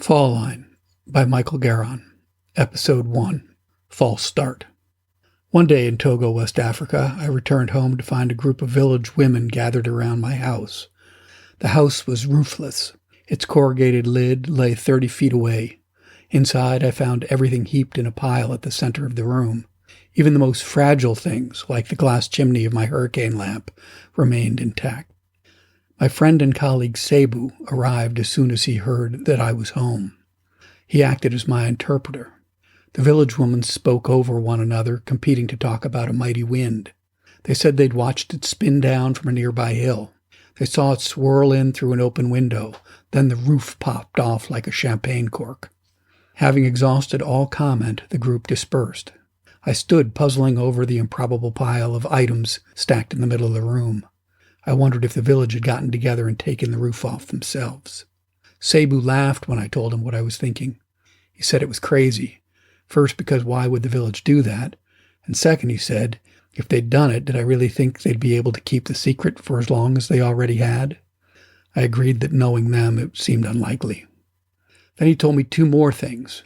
Fall Line by Michael Garon. Episode 1. False Start. One day in Togo, West Africa, I returned home to find a group of village women gathered around my house. The house was roofless. Its corrugated lid lay 30 feet away. Inside, I found everything heaped in a pile at the center of the room. Even the most fragile things, like the glass chimney of my hurricane lamp, remained intact. My friend and colleague Cebu arrived as soon as he heard that I was home. He acted as my interpreter. The village women spoke over one another, competing to talk about a mighty wind. They said they'd watched it spin down from a nearby hill. They saw it swirl in through an open window. Then the roof popped off like a champagne cork. Having exhausted all comment, the group dispersed. I stood puzzling over the improbable pile of items stacked in the middle of the room. I wondered if the village had gotten together and taken the roof off themselves. Cebu laughed when I told him what I was thinking. He said it was crazy. First, because why would the village do that? And second, he said, if they'd done it, did I really think they'd be able to keep the secret for as long as they already had? I agreed that knowing them, it seemed unlikely. Then he told me two more things.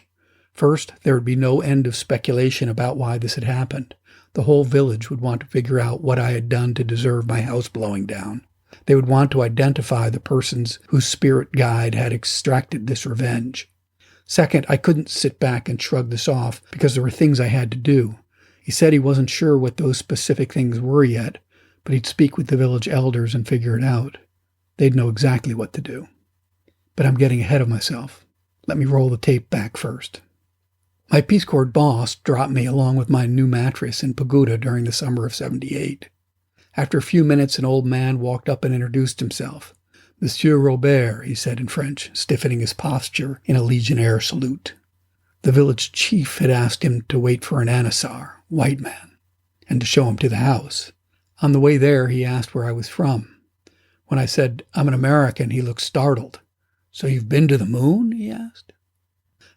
First, there would be no end of speculation about why this had happened. The whole village would want to figure out what I had done to deserve my house blowing down. They would want to identify the persons whose spirit guide had extracted this revenge. Second, I couldn't sit back and shrug this off because there were things I had to do. He said he wasn't sure what those specific things were yet, but he'd speak with the village elders and figure it out. They'd know exactly what to do. But I'm getting ahead of myself. Let me roll the tape back first. My Peace Corps boss dropped me along with my new mattress in Pagoda during the summer of '78. After a few minutes, an old man walked up and introduced himself. Monsieur Robert, he said in French, stiffening his posture in a legionnaire salute. The village chief had asked him to wait for an Anasar, white man, and to show him to the house. On the way there, he asked where I was from. When I said, I'm an American, he looked startled. So you've been to the moon? He asked.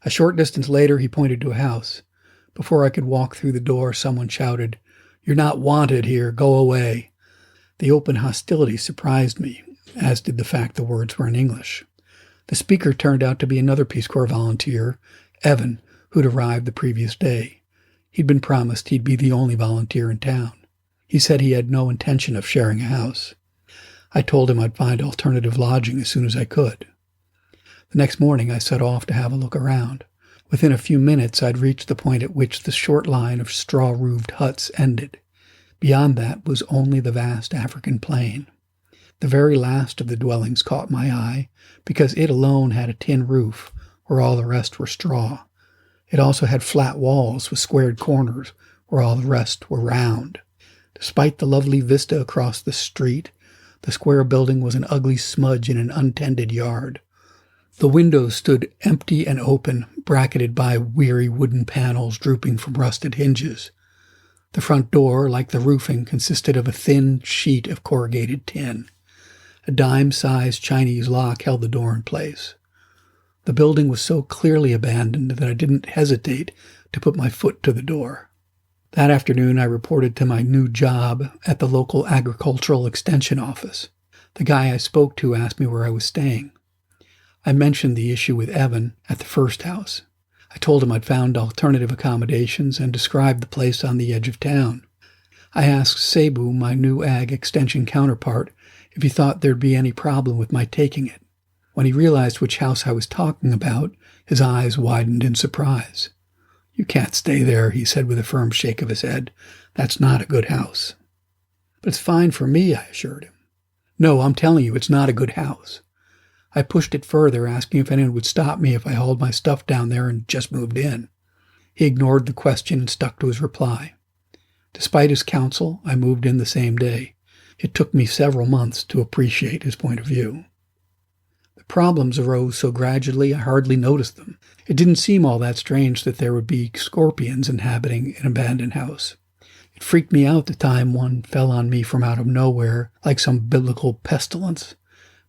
A short distance later, he pointed to a house. Before I could walk through the door, someone shouted, You're not wanted here, go away. The open hostility surprised me, as did the fact the words were in English. The speaker turned out to be another Peace Corps volunteer, Evan, who'd arrived the previous day. He'd been promised he'd be the only volunteer in town. He said he had no intention of sharing a house. I told him I'd find alternative lodging as soon as I could. The next morning I set off to have a look around. Within a few minutes I'd reached the point at which the short line of straw-roofed huts ended. Beyond that was only the vast African plain. The very last of the dwellings caught my eye, because it alone had a tin roof, where all the rest were straw. It also had flat walls with squared corners, where all the rest were round. Despite the lovely vista across the street, the square building was an ugly smudge in an untended yard. The windows stood empty and open, bracketed by weary wooden panels drooping from rusted hinges. The front door, like the roofing, consisted of a thin sheet of corrugated tin. A dime-sized Chinese lock held the door in place. The building was so clearly abandoned that I didn't hesitate to put my foot to the door. That afternoon, I reported to my new job at the local agricultural extension office. The guy I spoke to asked me where I was staying. I mentioned the issue with Evan at the first house. I told him I'd found alternative accommodations and described the place on the edge of town. I asked Cebu, my new ag extension counterpart, if he thought there'd be any problem with my taking it. When he realized which house I was talking about, his eyes widened in surprise. You can't stay there, he said with a firm shake of his head. That's not a good house. But it's fine for me, I assured him. No, I'm telling you, it's not a good house. I pushed it further, asking if anyone would stop me if I hauled my stuff down there and just moved in. He ignored the question and stuck to his reply. Despite his counsel, I moved in the same day. It took me several months to appreciate his point of view. The problems arose so gradually I hardly noticed them. It didn't seem all that strange that there would be scorpions inhabiting an abandoned house. It freaked me out the time one fell on me from out of nowhere, like some biblical pestilence.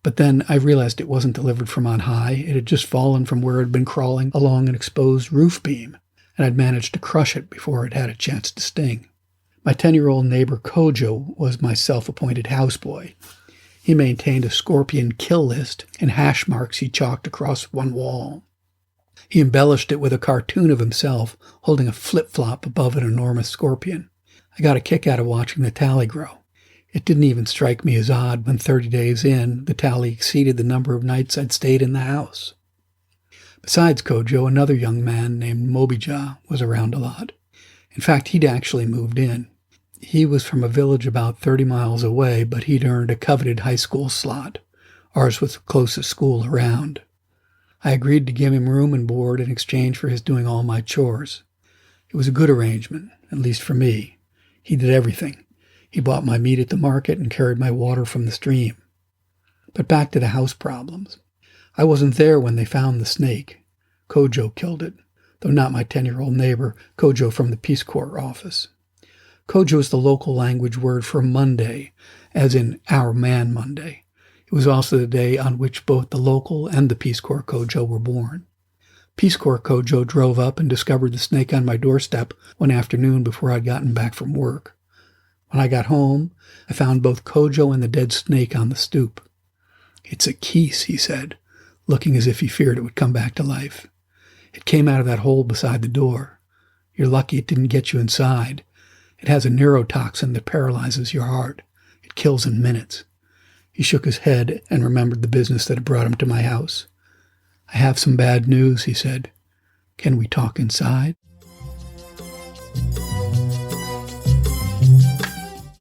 But then I realized it wasn't delivered from on high. It had just fallen from where it had been crawling along an exposed roof beam, and I'd managed to crush it before it had a chance to sting. My 10-year-old neighbor Kojo was my self-appointed houseboy. He maintained a scorpion kill list and hash marks he chalked across one wall. He embellished it with a cartoon of himself holding a flip-flop above an enormous scorpion. I got a kick out of watching the tally grow. It didn't even strike me as odd when 30 days in, the tally exceeded the number of nights I'd stayed in the house. Besides Kojo, another young man named Mobija was around a lot. In fact, he'd actually moved in. He was from a village about 30 miles away, but he'd earned a coveted high school slot. Ours was the closest school around. I agreed to give him room and board in exchange for his doing all my chores. It was a good arrangement, at least for me. He did everything. He bought my meat at the market and carried my water from the stream. But back to the house problems. I wasn't there when they found the snake. Kojo killed it, though not my 10-year-old neighbor, Kojo from the Peace Corps office. Kojo is the local language word for Monday, as in Our Man Monday. It was also the day on which both the local and the Peace Corps Kojo were born. Peace Corps Kojo drove up and discovered the snake on my doorstep one afternoon before I'd gotten back from work. When I got home, I found both Kojo and the dead snake on the stoop. "It's a keese," he said, looking as if he feared it would come back to life. "It came out of that hole beside the door. You're lucky it didn't get you inside. It has a neurotoxin that paralyzes your heart. It kills in minutes." He shook his head and remembered the business that had brought him to my house. "I have some bad news," he said. "Can we talk inside?"